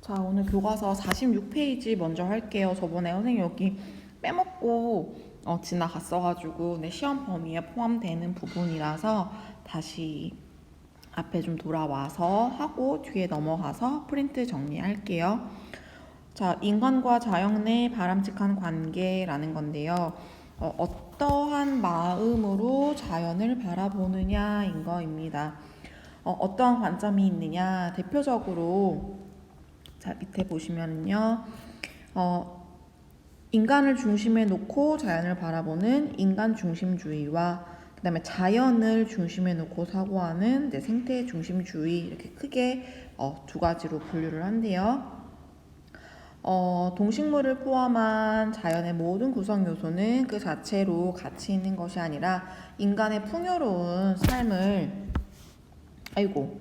자, 오늘 교과서 46페이지 먼저 할게요. 저번에 선생님 여기 빼먹고 지나갔어가지고 내 시험 범위에 포함되는 부분이라서 다시 앞에 좀 돌아와서 하고 뒤에 넘어가서 프린트 정리할게요. 자, 인간과 자연의 바람직한 관계라는 건데요. 어떠한 마음으로 자연을 바라보느냐인 거입니다. 어떠한 관점이 있느냐, 대표적으로 자, 밑에 보시면은요, 인간을 중심에 놓고 자연을 바라보는 인간 중심주의와 그 다음에 자연을 중심에 놓고 사고하는 생태 중심주의, 이렇게 크게 두 가지로 분류를 한대요. 동식물을 포함한 자연의 모든 구성 요소는 그 자체로 가치 있는 것이 아니라 인간의 풍요로운 삶을, 아이고,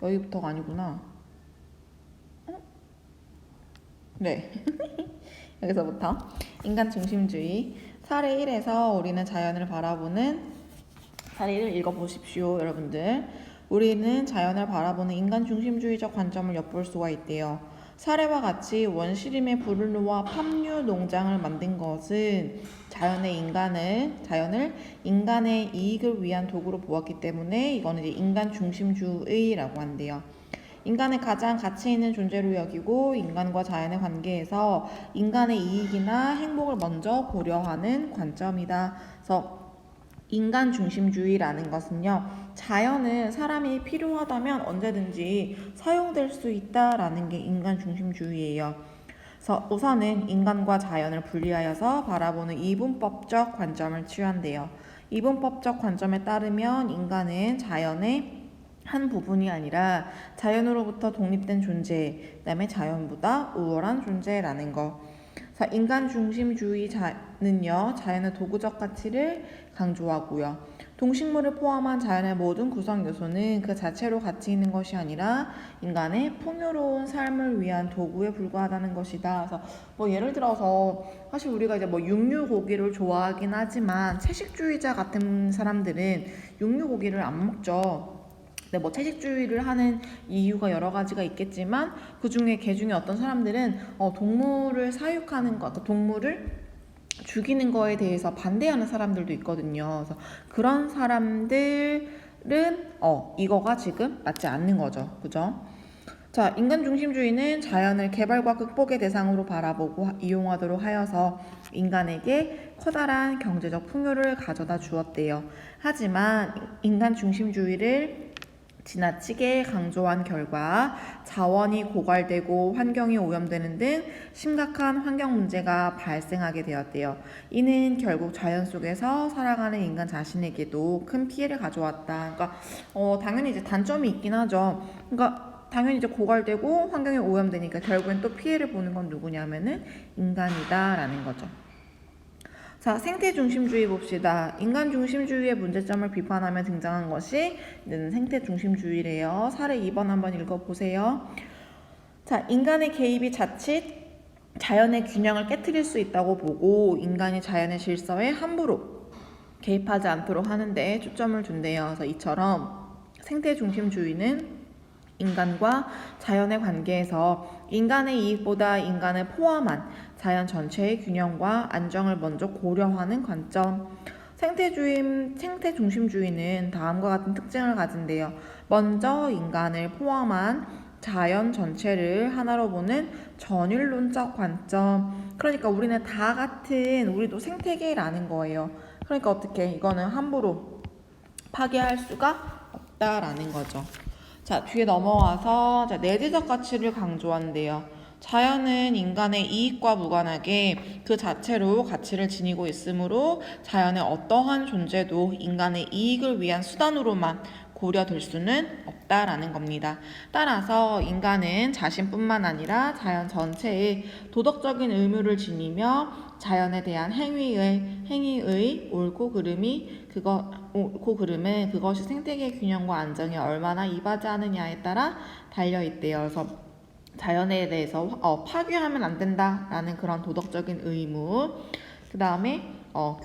여기부터가 아니구나. 네. 여기서부터 인간 중심주의. 사례 1에서 우리는 자연을 바라보는, 사례 1을 읽어보십시오, 여러분들. 우리는 자연을 바라보는 인간 중심주의적 관점을 엿볼 수가 있대요. 사례와 같이 원시림의 불을 놓아 팜유 농장을 만든 것은 자연을 인간의 이익을 위한 도구로 보았기 때문에 이거는 이제 인간 중심주의라고 한대요. 인간을 가장 가치 있는 존재로 여기고 인간과 자연의 관계에서 인간의 이익이나 행복을 먼저 고려하는 관점이다. 그래서 인간 중심주의라는 것은요, 자연은 사람이 필요하다면 언제든지 사용될 수 있다라는 게 인간 중심주의예요. 그래서 우선은 인간과 자연을 분리하여서 바라보는 이분법적 관점을 취한대요. 이분법적 관점에 따르면 인간은 자연의 한 부분이 아니라 자연으로부터 독립된 존재, 그 다음에 자연보다 우월한 존재라는 거. 인간 중심주의자는요, 자연의 도구적 가치를 강조하고요. 동식물을 포함한 자연의 모든 구성 요소는 그 자체로 가치 있는 것이 아니라 인간의 풍요로운 삶을 위한 도구에 불과하다는 것이다. 그래서 예를 들어서 사실 우리가 이제 육류고기를 좋아하긴 하지만 채식주의자 같은 사람들은 육류고기를 안 먹죠. 근데 채식주의를 하는 이유가 여러 가지가 있겠지만 그 중에 어떤 사람들은 동물을 사육하는 것, 동물을 죽이는 거에 대해서 반대하는 사람들도 있거든요. 그래서 그런 사람들은 이거가 지금 맞지 않는 거죠. 그죠? 자, 인간 중심주의는 자연을 개발과 극복의 대상으로 바라보고 이용하도록 하여서 인간에게 커다란 경제적 풍요를 가져다 주었대요. 하지만 인간 중심주의를 지나치게 강조한 결과 자원이 고갈되고 환경이 오염되는 등 심각한 환경 문제가 발생하게 되었대요. 이는 결국 자연 속에서 살아가는 인간 자신에게도 큰 피해를 가져왔다. 그러니까 당연히 이제 단점이 있긴 하죠. 그러니까 당연히 이제 고갈되고 환경이 오염되니까 결국엔 또 피해를 보는 건 누구냐면은 인간이다라는 거죠. 자, 생태 중심주의 봅시다. 인간 중심주의의 문제점을 비판하며 등장한 것이 생태 중심주의래요. 사례 2번 한번 읽어보세요. 자, 인간의 개입이 자칫 자연의 균형을 깨트릴 수 있다고 보고 인간이 자연의 질서에 함부로 개입하지 않도록 하는데 초점을 둔대요. 그래서 이처럼 생태 중심주의는 인간과 자연의 관계에서 인간의 이익보다 인간을 포함한 자연 전체의 균형과 안정을 먼저 고려하는 관점. 생태 중심주의는 다음과 같은 특징을 가진대요. 먼저 인간을 포함한 자연 전체를 하나로 보는 전율론적 관점. 그러니까 우리는 다 같은, 우리도 생태계라는 거예요. 그러니까 어떻게 이거는 함부로 파괴할 수가 없다라는 거죠. 자, 뒤에 넘어와서 내재적 가치를 강조한대요. 자연은 인간의 이익과 무관하게 그 자체로 가치를 지니고 있으므로 자연의 어떠한 존재도 인간의 이익을 위한 수단으로만 고려될 수는 없다라는 겁니다. 따라서 인간은 자신뿐만 아니라 자연 전체의 도덕적인 의무를 지니며 자연에 대한 행위의 옳고 그름은 그것이 생태계 균형과 안정에 얼마나 이바지하느냐에 따라 달려있대요. 그래서 자연에 대해서 파괴하면 안 된다라는 그런 도덕적인 의무, 그 다음에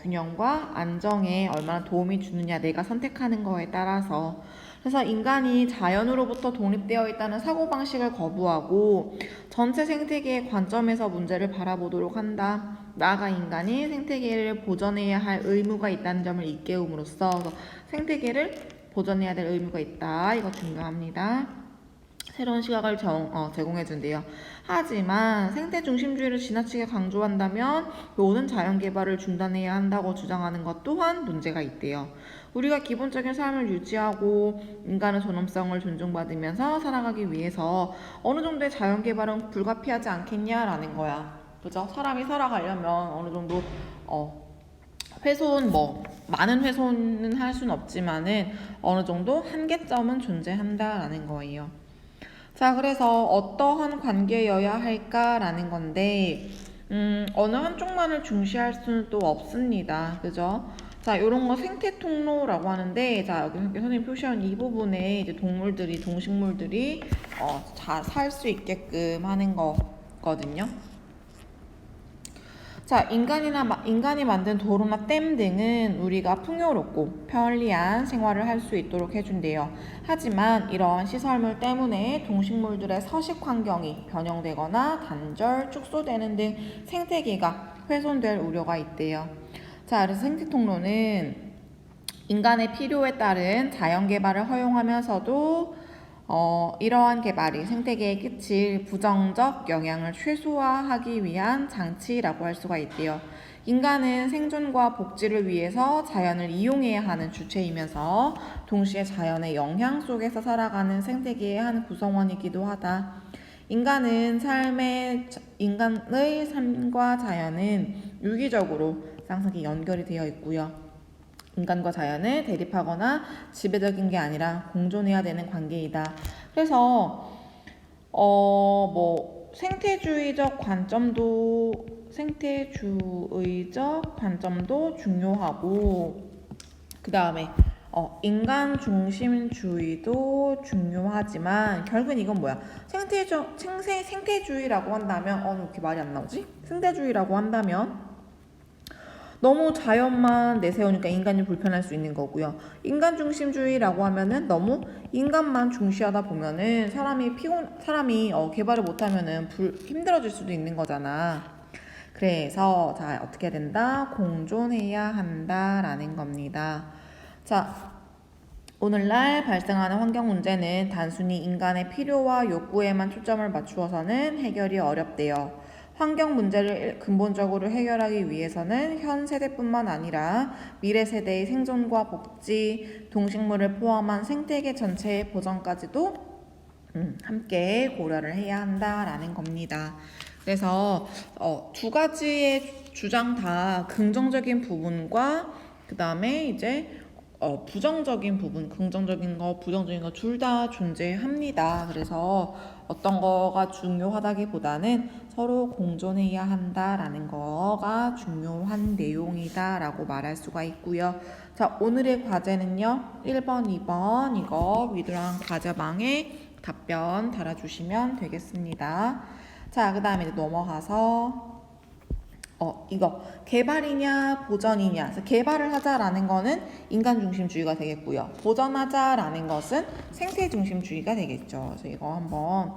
균형과 안정에 얼마나 도움이 주느냐 내가 선택하는 거에 따라서. 그래서 인간이 자연으로부터 독립되어 있다는 사고방식을 거부하고 전체 생태계의 관점에서 문제를 바라보도록 한다. 나아가 인간이 생태계를 보존해야 할 의무가 있다는 점을 일깨움으로써 생태계를 보존해야 될 의무가 있다. 이거 중요합니다. 새로운 시각을 제공해준대요. 하지만 생태 중심주의를 지나치게 강조한다면 모든 자연 개발을 중단해야 한다고 주장하는 것 또한 문제가 있대요. 우리가 기본적인 삶을 유지하고 인간의 존엄성을 존중받으면서 살아가기 위해서 어느 정도의 자연 개발은 불가피하지 않겠냐라는 거야. 그죠? 사람이 살아가려면 어느 정도 훼손 많은 훼손은 할 수는 없지만은 어느 정도 한계점은 존재한다라는 거예요. 자, 그래서 어떠한 관계여야 할까라는 건데 어느 한쪽만을 중시할 수는 또 없습니다. 그죠? 자, 요런 거 생태 통로라고 하는데, 자, 여기 선생님 표시한 이 부분에 이제 동식물들이 잘 살 수 있게끔 하는 거거든요. 자, 인간이 만든 도로나 댐 등은 우리가 풍요롭고 편리한 생활을 할 수 있도록 해준대요. 하지만 이러한 시설물 때문에 동식물들의 서식 환경이 변형되거나 단절, 축소되는 등 생태계가 훼손될 우려가 있대요. 자, 그래서 생태 통로는 인간의 필요에 따른 자연 개발을 허용하면서도 이러한 개발이 생태계에 끼칠 부정적 영향을 최소화하기 위한 장치라고 할 수가 있대요. 인간은 생존과 복지를 위해서 자연을 이용해야 하는 주체이면서 동시에 자연의 영향 속에서 살아가는 생태계의 한 구성원이기도 하다. 인간의 삶과 자연은 유기적으로 항상 연결이 되어 있고요. 인간과 자연을 대립하거나 지배적인 게 아니라 공존해야 되는 관계이다. 그래서 생태주의적 관점도 중요하고, 그 다음에 인간 중심주의도 중요하지만 결국은 이건 뭐야? 생태주의라고 한다면 왜 이렇게 말이 안 나오지? 생태주의라고 한다면 너무 자연만 내세우니까 인간이 불편할 수 있는 거고요. 인간 중심주의라고 하면은 너무 인간만 중시하다 보면은 사람이 개발을 못하면은 힘들어질 수도 있는 거잖아. 그래서 자, 어떻게 된다? 공존해야 한다라는 겁니다. 자, 오늘날 발생하는 환경 문제는 단순히 인간의 필요와 욕구에만 초점을 맞추어서는 해결이 어렵대요. 환경 문제를 근본적으로 해결하기 위해서는 현 세대뿐만 아니라 미래 세대의 생존과 복지, 동식물을 포함한 생태계 전체의 보전까지도 함께 고려를 해야 한다라는 겁니다. 그래서 두 가지의 주장 다 긍정적인 부분과 그 다음에 이제 부정적인 부분, 긍정적인 거, 부정적인 거 둘 다 존재합니다. 그래서 어떤 거가 중요하다기보다는 서로 공존해야 한다라는 거가 중요한 내용이다라고 말할 수가 있고요. 자, 오늘의 과제는요. 1번, 2번 이거 위드랑 과제방에 답변 달아주시면 되겠습니다. 자, 그 다음에 넘어가서 이거 개발이냐 보전이냐. 그래서 개발을 하자라는 거는 인간 중심주의가 되겠고요. 보전하자라는 것은 생태 중심주의가 되겠죠. 그래서 이거 한번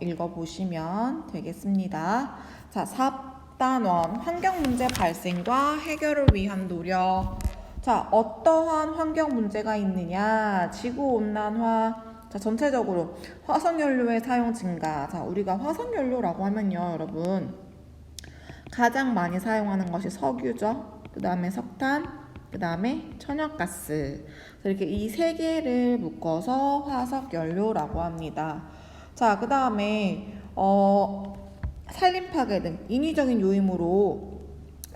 읽어보시면 되겠습니다. 자, 4단원 환경 문제 발생과 해결을 위한 노력. 자, 어떠한 환경 문제가 있느냐? 지구 온난화. 자, 전체적으로 화석연료의 사용 증가. 자, 우리가 화석연료라고 하면요, 여러분. 가장 많이 사용하는 것이 석유죠. 그 다음에 석탄, 그 다음에 천연가스. 이렇게 이 세 개를 묶어서 화석연료라고 합니다. 자, 그 다음에 산림 파괴 등 인위적인 요인으로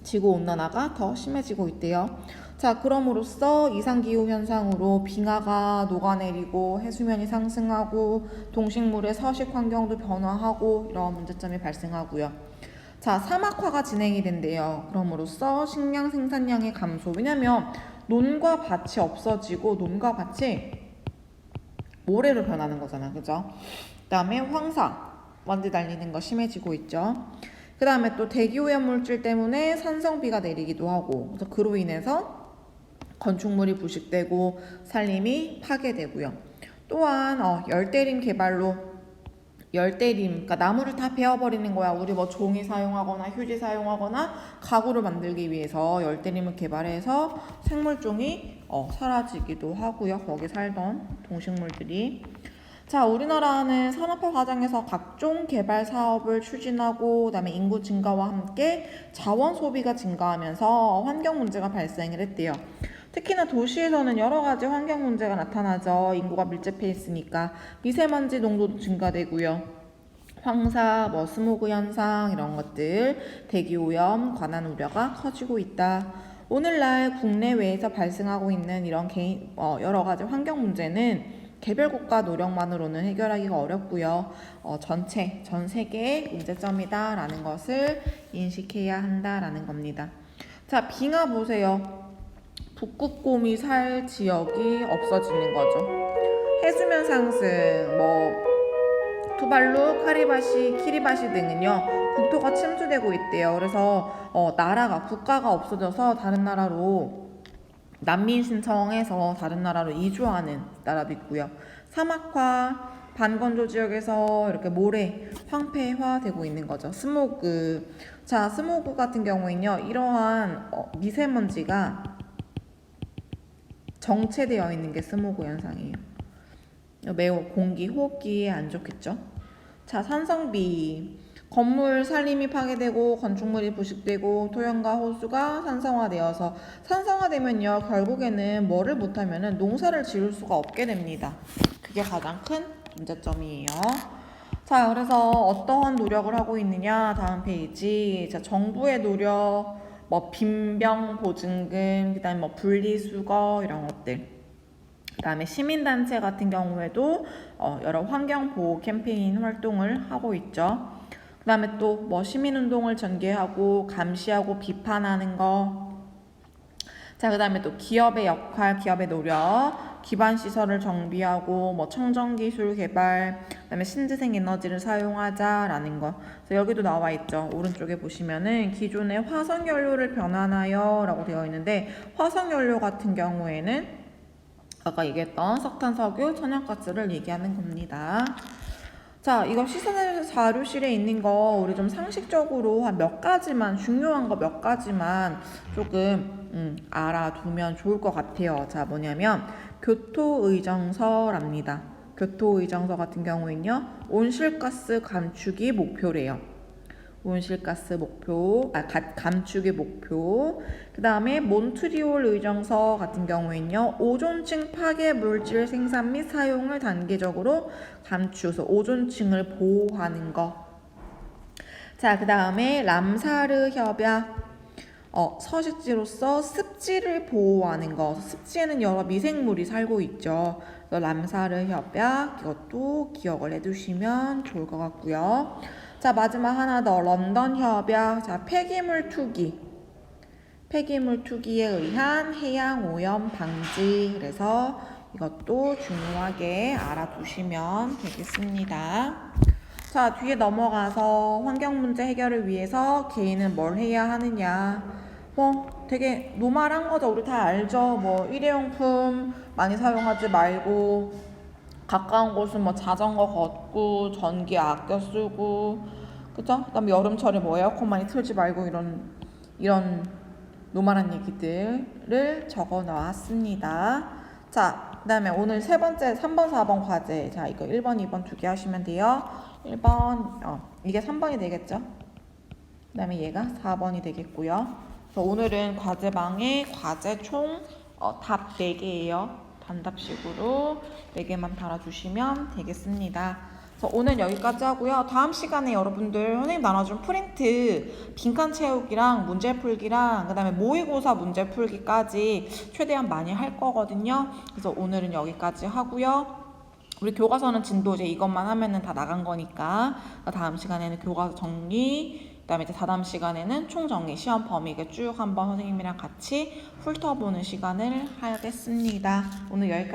지구온난화가 더 심해지고 있대요. 자, 그럼으로써 이상기후 현상으로 빙하가 녹아내리고 해수면이 상승하고 동식물의 서식 환경도 변화하고 이런 문제점이 발생하고요. 자, 사막화가 진행이 된대요. 그럼으로써 식량 생산량의 감소. 왜냐면 논과 밭이 없어지고 논과 밭이 모래로 변하는 거잖아. 그죠? 그 다음에 황사. 먼지 달리는 거 심해지고 있죠. 그 다음에 또 대기오염 물질 때문에 산성비가 내리기도 하고, 그래서 그로 인해서 건축물이 부식되고 산림이 파괴되고요. 또한 열대림 개발로 열대림, 그러니까 나무를 다 베어버리는 거야. 우리 뭐 종이 사용하거나 휴지 사용하거나 가구를 만들기 위해서 열대림을 개발해서 생물종이 사라지기도 하고요. 거기 살던 동식물들이. 자, 우리나라는 산업화 과정에서 각종 개발 사업을 추진하고 그다음에 인구 증가와 함께 자원 소비가 증가하면서 환경 문제가 발생을 했대요. 특히나 도시에서는 여러 가지 환경 문제가 나타나죠. 인구가 밀집해 있으니까 미세먼지 농도도 증가되고요. 황사, 스모그 현상 이런 것들, 대기 오염, 관한 우려가 커지고 있다. 오늘날 국내외에서 발생하고 있는 이런 여러 가지 환경 문제는 개별 국가 노력만으로는 해결하기가 어렵고요. 전 세계의 문제점이다라는 것을 인식해야 한다라는 겁니다. 자, 빙하 보세요. 북극곰이 살 지역이 없어지는 거죠. 해수면 상승, 투발루, 키리바시 등은요, 국토가 침수되고 있대요. 그래서 국가가 없어져서 다른 나라로 난민 신청해서 다른 나라로 이주하는 나라도 있고요. 사막화, 반건조 지역에서 이렇게 모래, 황폐화되고 있는 거죠. 스모그. 자, 스모그 같은 경우에는요, 이러한 미세먼지가 정체되어 있는 게 스모그 현상이에요. 매우 공기, 호흡기에 안 좋겠죠. 자, 산성비. 건물 산림이 파괴되고 건축물이 부식되고 토양과 호수가 산성화되면요, 결국에는 뭐를 못하면은 농사를 지을 수가 없게 됩니다. 그게 가장 큰 문제점이에요. 자, 그래서 어떠한 노력을 하고 있느냐, 다음 페이지. 자, 정부의 노력, 빈병 보증금, 그다음에 분리수거 이런 것들. 그다음에 시민단체 같은 경우에도 여러 환경보호 캠페인 활동을 하고 있죠. 그다음에 또 시민운동을 전개하고 감시하고 비판하는 거. 자, 그다음에 또 기업의 역할, 기업의 노력, 기반 시설을 정비하고 청정기술 개발, 그다음에 신재생 에너지를 사용하자라는 거. 그래서 여기도 나와 있죠. 오른쪽에 보시면은 기존의 화석연료를 변환하여라고 되어 있는데, 화석연료 같은 경우에는 아까 얘기했던 석탄, 석유, 천연가스를 얘기하는 겁니다. 자, 이거 시선 자료실에 있는 거 우리 좀 상식적으로 한 몇 가지만, 중요한 거 몇 가지만 조금 알아두면 좋을 것 같아요. 자, 뭐냐면 교토의정서랍니다. 교토의정서 같은 경우에는요, 온실가스 감축이 목표래요. 온실가스 감축의 목표. 그 다음에 몬트리올 의정서 같은 경우에는요, 오존층 파괴 물질 생산 및 사용을 단계적으로 감추어서 오존층을 보호하는 거. 자, 그 다음에 람사르 협약. 서식지로서 습지를 보호하는 거. 습지에는 여러 미생물이 살고 있죠. 그래서 람사르 협약, 이것도 기억을 해두시면 좋을 것 같고요. 자, 마지막 하나 더, 런던 협약. 자, 폐기물 투기에 의한 해양 오염 방지. 그래서 이것도 중요하게 알아두시면 되겠습니다. 자, 뒤에 넘어가서 환경 문제 해결을 위해서 개인은 뭘 해야 하느냐. 되게 노멀한 거죠. 우리 다 알죠. 일회용품 많이 사용하지 말고, 가까운 곳은 자전거 걷고, 전기 아껴 쓰고, 그죠? 그다음에 여름철에 에어컨 많이 틀지 말고, 이런 노멀한 얘기들을 적어 놨습니다. 자, 그다음에 오늘 세 번째 3번, 4번 과제. 자, 이거 1번, 2번 두 개 하시면 돼요. 1번, 이게 3번이 되겠죠? 그다음에 얘가 4번이 되겠고요. 그래서 오늘은 과제방에 과제 총 답 4개예요. 단답식으로 4개만 달아주시면 되겠습니다. 그래서 오늘 여기까지 하고요. 다음 시간에 여러분들 선생님 나눠준 프린트 빈칸 채우기랑 문제 풀기랑 그 다음에 모의고사 문제 풀기까지 최대한 많이 할 거거든요. 그래서 오늘은 여기까지 하고요. 우리 교과서는 진도제 이것만 하면은 다 나간 거니까 다음 시간에는 교과서 정리, 그다음에 이제 다다음 시간에는 총정리, 시험 범위 쭉 한번 선생님이랑 같이 훑어보는 시간을 하겠습니다. 오늘 여기까지.